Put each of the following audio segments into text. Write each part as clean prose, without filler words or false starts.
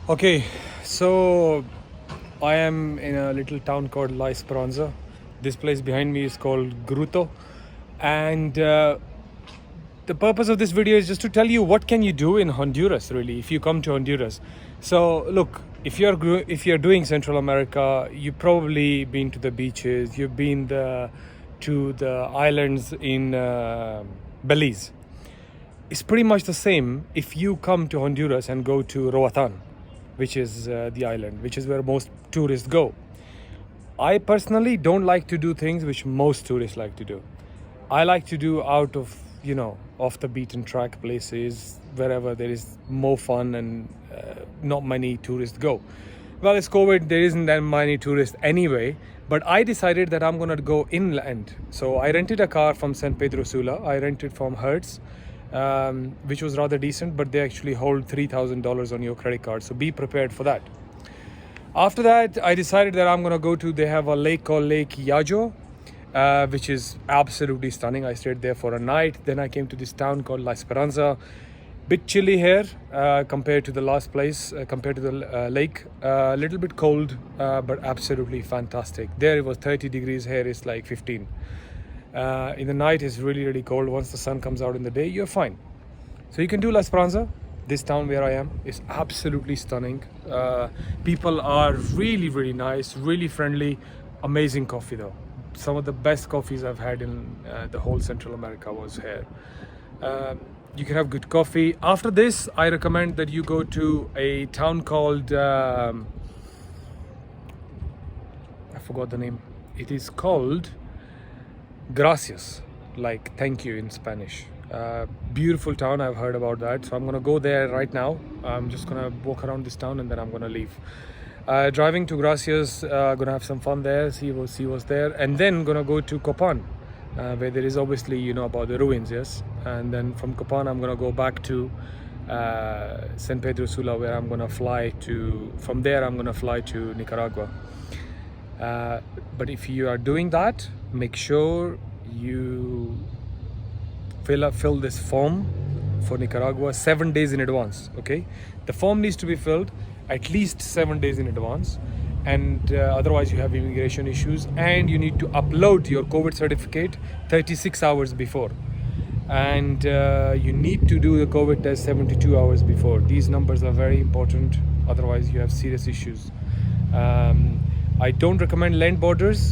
Okay, so I am in a little town called La Esperanza. This place behind me is called Gruto, and the purpose of this video is just to tell you what can you do in Honduras really if you come to Honduras. So look, if you're doing Central America, you've probably been to the beaches, you've been to the islands in Belize. It's pretty much the same if you come to Honduras and go to Roatan, which is the island, which is where most tourists go. I personally don't like to do things which most tourists like to do. I like to do out of, off the beaten track places, wherever there is more fun and not many tourists go. Well, it's COVID, there isn't that many tourists anyway, but I decided that I'm gonna go inland. So I rented a car from Pedro Sula. I rented from Hertz, which was rather decent, but they actually hold $3,000 on your credit card, so be prepared for that. After that, I decided that I'm gonna they have a lake called Lake Yajo, which is absolutely stunning. I stayed there for a night. Then I came to this town called La Esperanza. Bit chilly here compared to the last place, compared to the lake. A little bit cold, but absolutely fantastic. There it was 30 degrees, here it's like 15. In the night it's really cold. Once the sun comes out in the day, you're fine. So you can do La Esperanza. This town where I am is absolutely stunning. People are really nice, really friendly. Amazing coffee though. Some of the best coffees I've had in the whole Central America was here. You can have good coffee. After this, I recommend that you go to a town called I forgot the name. It is called Gracias, like thank you in Spanish. Beautiful town, I've heard about that. So I'm gonna go there right now. I'm just gonna walk around this town and then I'm gonna leave. Driving to Gracias, gonna have some fun there, see what's there, and then gonna go to Copan, where there is obviously, about the ruins, yes. And then from Copan, I'm gonna go back to San Pedro Sula, where I'm gonna fly to. From there, I'm gonna fly to Nicaragua. But if you are doing that, make sure you fill this form for Nicaragua 7 days in advance. Okay, the form needs to be filled at least 7 days in advance, and otherwise you have immigration issues, and you need to upload your COVID certificate 36 hours before, and you need to do the COVID test 72 hours before. These numbers are very important, otherwise you have serious issues. I don't recommend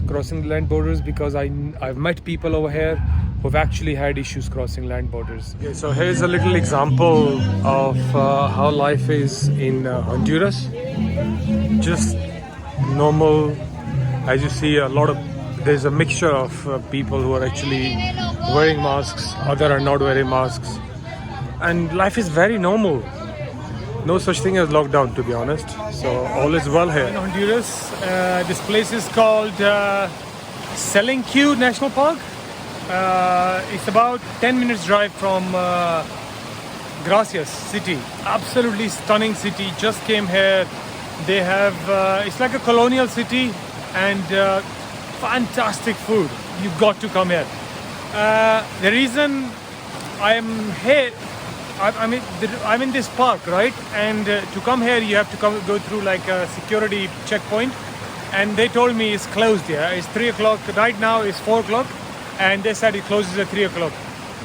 crossing the land borders, because I've met people over here who've actually had issues crossing land borders. Okay, so here's a little example of how life is in Honduras. Just normal. As you see, there's a mixture of people who are actually wearing masks, others are not wearing masks, and life is very normal. No such thing as lockdown, to be honest. So all is well here in Honduras. This place is called Selenque National Park. It's about 10 minutes drive from Gracias city. Absolutely stunning city. Just came here. They have it's like a colonial city, and fantastic food. You got to come here. The reason I'm here, I'm in this park, right? And to come here, you have to go through like a security checkpoint. And they told me it's closed. Yeah, it's 3 o'clock. Right now it's 4 o'clock, and they said it closes at 3 o'clock.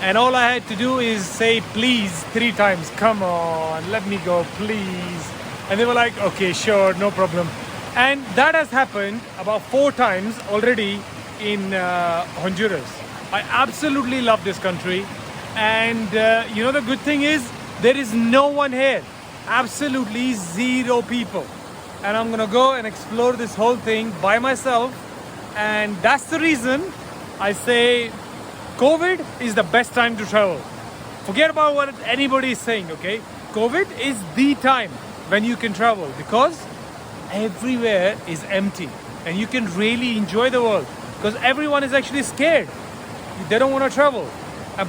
And all I had to do is say please 3 times. Come on, let me go, please. And they were like, okay, sure, no problem. And that has happened about 4 times already in Honduras. I absolutely love this country. And the good thing is there is no one here. Absolutely 0 people. And I'm gonna go and explore this whole thing by myself. And that's the reason I say COVID is the best time to travel. Forget about what anybody is saying, okay? COVID is the time when you can travel, because everywhere is empty and you can really enjoy the world, because everyone is actually scared. They don't want to travel.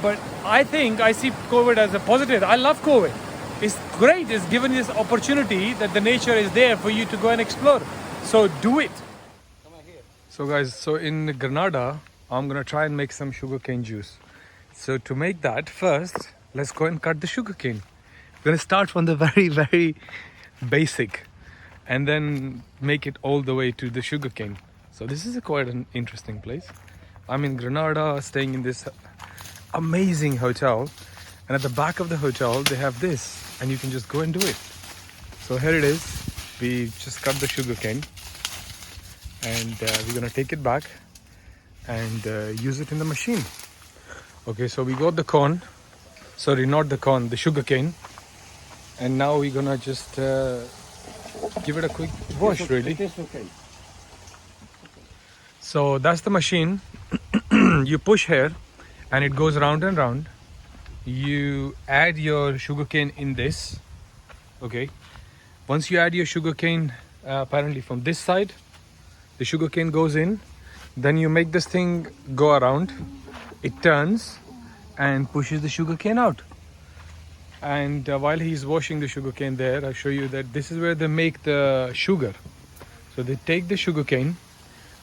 But I think I see COVID as a positive. I love COVID. It's great. It's given this opportunity that the nature is there for you to go and explore. So do it. So guys, in Granada, I'm gonna try and make some sugarcane juice. So to make that, first, let's go and cut the sugarcane. We're gonna start from the very basic and then make it all the way to the sugarcane. So this is quite an interesting place. I'm in Granada, staying in this amazing hotel, and at the back of the hotel they have this, and you can just go and do it. So here it is. We just cut the sugarcane, and we're gonna take it back and use it in the machine. Okay, so we got the corn, sorry, not the corn, the sugarcane, and now we're gonna just give it a quick wash. Really. It is okay. So that's the machine. You push here and it goes round and round. You add your sugarcane in this. Okay, once you add your sugarcane, apparently from this side the sugarcane goes in, then you make this thing go around, it turns and pushes the sugarcane out. And while he's washing the sugarcane there, I'll show you that this is where they make the sugar. So they take the sugarcane,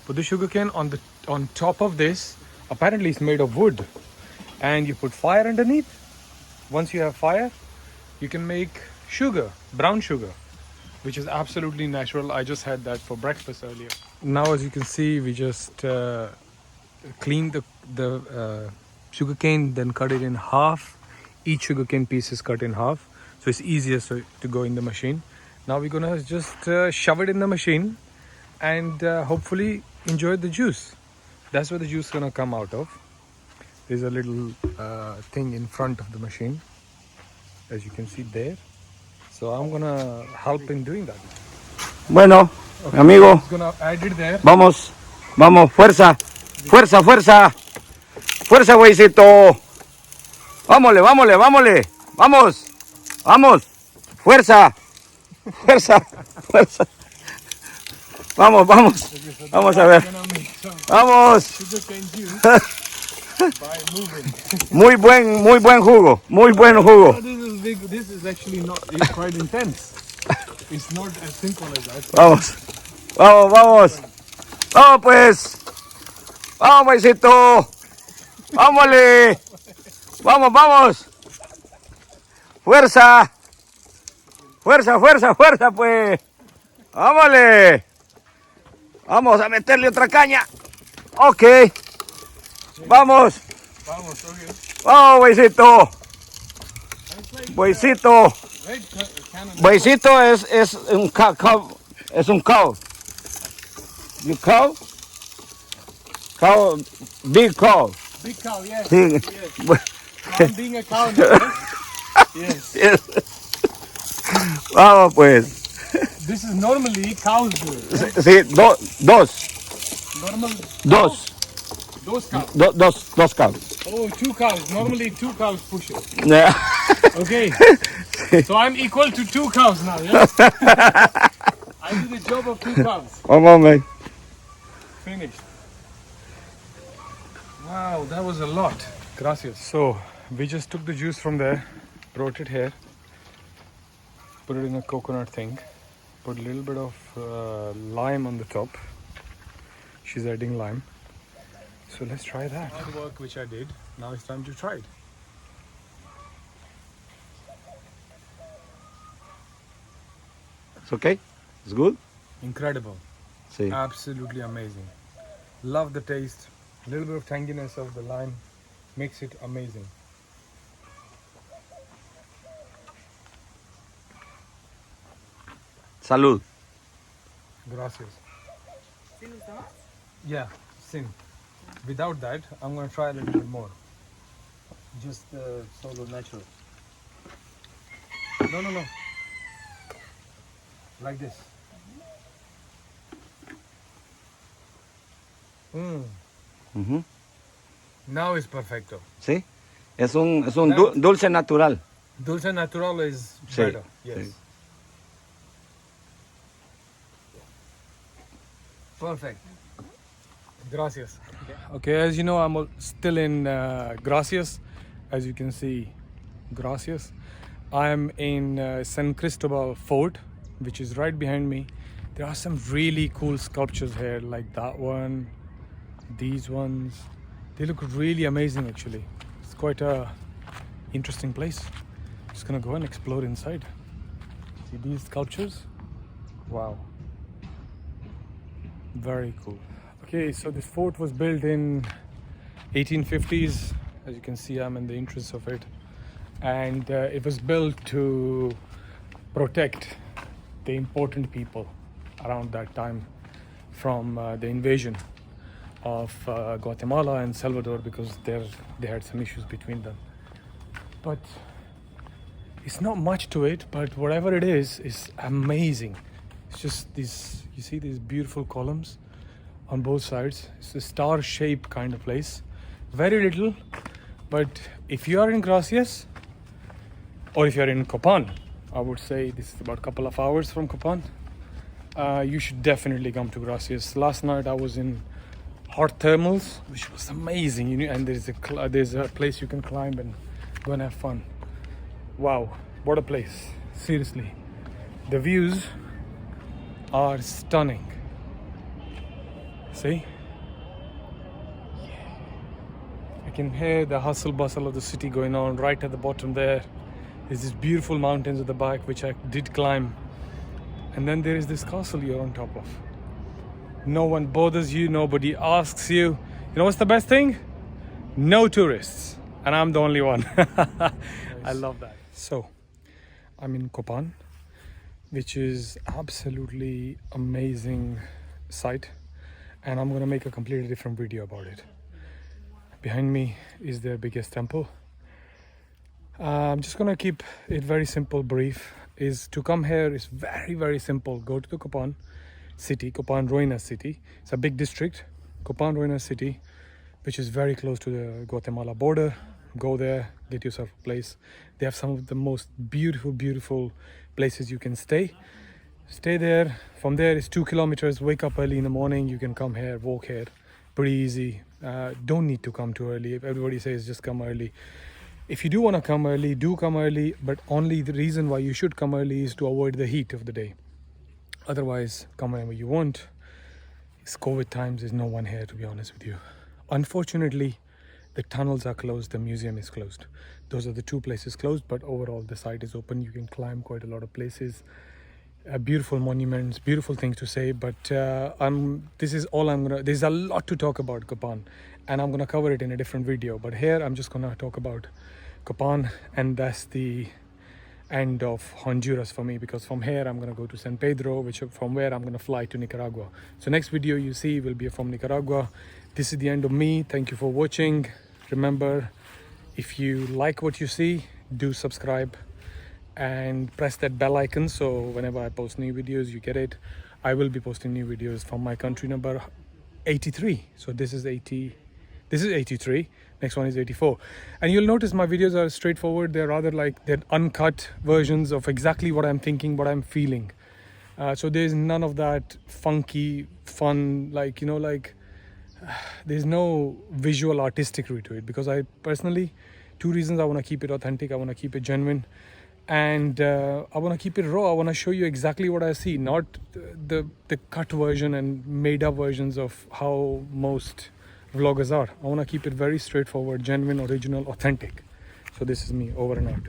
put the sugarcane on top of this. Apparently it's made of wood, and you put fire underneath. Once you have fire, you can make sugar, brown sugar, which is absolutely natural. I just had that for breakfast earlier. Now, as you can see, we just cleaned the sugarcane, then cut it in half. Each sugarcane piece is cut in half, so it's easier to go in the machine. Now we're gonna just shove it in the machine and hopefully enjoy the juice. That's where the juice is gonna come out of. There's a little thing in front of the machine, as you can see there. So I'm gonna help in doing that. Bueno, Okay, amigo, just gonna add it there. vamos, fuerza, fuerza, fuerza, fuerza, güeycito. Vámonos, vamos, fuerza, fuerza, fuerza. Vamos a ver. Vamos. Sugarcane juice by moving. Muy buen jugo, muy buen jugo. This is big. This is actually not. It's quite intense. It's not as simple as that. Vamos pues. Vamos, güeycito. Vámonos. Vamos. Fuerza, pues. Vámonos. Vamos a meterle otra caña. Ok. Vamos, okay. vamos, güeycito. Güeycito es un cow. Es un cow. You cow? Cow, big cow. Big cow, yes. Sí. I'm being a cow now. Yes. Yes. Vamos pues. This is normally cows do it. Right? Sí, dos. Normal. Dos. Those cows. Dos cows. Oh, 2 cows. Normally 2 cows push it. Yeah. Okay. So I'm equal to 2 cows now, yes? I do the job of 2 cows. Vamos, man. Finished. Wow, that was a lot. Gracias. So we just took the juice from there, brought it here, put it in a coconut thing, put a little bit of lime on the top. She's adding lime. So let's try that. Hard work which I did. Now it's time to try it. It's okay? It's good? Incredible. Sí. Absolutely amazing. Love the taste. A little bit of tanginess of the lime makes it amazing. Salud. Gracias. Yeah, sin. Without that, I'm going to try a little bit more. Just solo natural. No. Like this. Ujú. Now is perfecto. Sí. Es un dulce natural. Dulce natural is Sí, better. Yes. sí. Perfect. Gracias. Okay, as you know, I'm still in Gracias. As you can see, Gracias. I'm in San Cristobal Fort, which is right behind me. There are some really cool sculptures here, like that one, these ones. They look really amazing actually. It's quite a interesting place. Just gonna go and explore inside. See these sculptures? Wow. Very cool. Okay, so this fort was built in 1850s. As you can see, I'm in the entrance of it. And it was built to protect the important people around that time from the invasion of Guatemala and Salvador, because they had some issues between them. But it's not much to it, but whatever it is amazing. It's just these, you see these beautiful columns on both sides. It's a star-shaped kind of place. Very little, but if you are in Gracias, or if you're in Copan, I would say this is about a couple of hours from Copan, you should definitely come to Gracias. Last night I was in hot thermals, which was amazing, you know, and there's a place you can climb and go and have fun. Wow, what a place, seriously. The views are stunning. See? I can hear the hustle bustle of the city going on right at the bottom there. There's these beautiful mountains at the back, which I did climb. And then there is this castle you're on top of. No one bothers you, nobody asks you. You know what's the best thing? No tourists. And I'm the only one. I love that. So, I'm in Copan, which is absolutely amazing site. And I'm gonna make a completely different video about it. Behind me is their biggest temple. I'm just gonna keep it very simple, brief. Is to come here is very, very simple. Go to the Copan city, Copan Ruinas city. It's a big district, Copan Ruinas city, which is very close to the Guatemala border. Go there, get yourself a place. They have some of the most beautiful, beautiful places you can stay. Stay there. From there it's 2 kilometers. Wake up early in the morning. You can come here, walk here. Pretty easy. Don't need to come too early. If everybody says just come early. If you do want to come early, do come early. But only the reason why you should come early is to avoid the heat of the day. Otherwise, come whenever you want. It's COVID times. There's no one here, to be honest with you. Unfortunately, the tunnels are closed. The museum is closed. Those are the two places closed. But overall, the site is open. You can climb quite a lot of places. Beautiful monuments, beautiful things to say, but this is all I'm gonna, there's a lot to talk about Copan, and I'm gonna cover it in a different video. But here I'm just gonna talk about Copan, and that's the end of Honduras for me, because from here I'm gonna go to San Pedro, which from where I'm gonna fly to Nicaragua. So next video you see will be from Nicaragua. This is the end of me. Thank you for watching. Remember, if you like what you see, do subscribe and press that bell icon, so whenever I post new videos you get it. I will be posting new videos from my country number 83. So this is 83, next one is 84, and you'll notice my videos are straightforward. They're rather like they're uncut versions of exactly what I'm thinking, what I'm feeling. So there's none of that funky fun, like, you know, like there's no visual artistry to it, because I personally, two reasons: I want to keep it authentic, I want to keep it genuine, and I want to keep it raw. I want to show you exactly what I see, not the cut version and made up versions of how most vloggers are. I want to keep it very straightforward, genuine, original, authentic. So this is me, over and out.